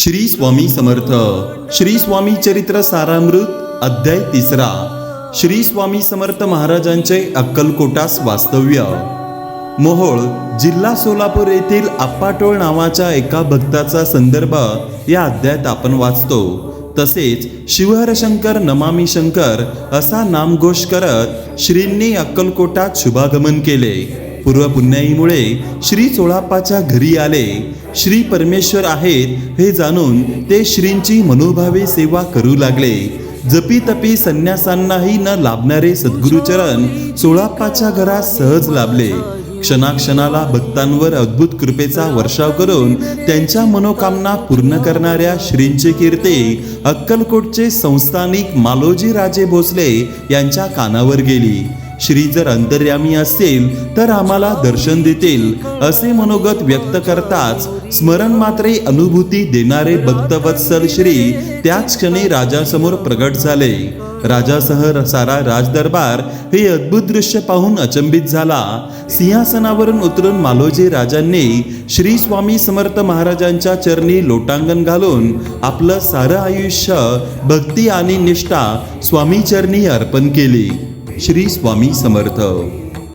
श्री स्वामी समर्थ. श्री स्वामी चरित्र सारामृत अध्याय 3. श्री स्वामी समर्थ महाराजांचे अक्कलकोटास वास्तव्य. मोहोळ जिल्हा सोलापूर येथील आप्पाटोळ नावाच्या एका भक्ताचा संदर्भ या अध्यायात आपण वाचतो. तसेच शिवहर शंकर नमामि शंकर असा नामघोष करत श्रींनी अक्कलकोटात शुभागमन केले. पूर्व पुण्याईमुळे श्री चोळाप्पाच्या घरी आले. श्री परमेश्वर आहेत हे जाणून ते श्रींची मनोभावे सेवा करू लागले. जपी तपी संन्यासांनाही न लाभणारे सद्गुरुचरण चोळाप्पाच्या घरात सहज लाभले. क्षणाक्षणाला भक्तांवर अद्भुत कृपेचा वर्षाव करून त्यांच्या मनोकामना पूर्ण करणाऱ्या श्रींची कीर्ती अक्कलकोटचे संस्थानिक मालोजी राजे भोसले यांच्या कानावर गेली. श्री जर अंतर्यामी असतील तर आम्हाला दर्शन देतील असे मनोगत व्यक्त करताच स्मरण मात्रे अनुभूती देणारे भक्तवत्सल श्री त्याच क्षणी राजासमोर प्रगट झाले. राजासह सारा राजदरबार हे अद्भुत दृश्य पाहून अचंबित झाला. सिंहासनावरून उतरून मालोजी राजांनी श्री स्वामी समर्थ महाराजांच्या चरणी लोटांगण घालून आपलं सारं आयुष्य भक्ती आणि निष्ठा स्वामी चरणी अर्पण केली. श्री स्वामी समर्थ.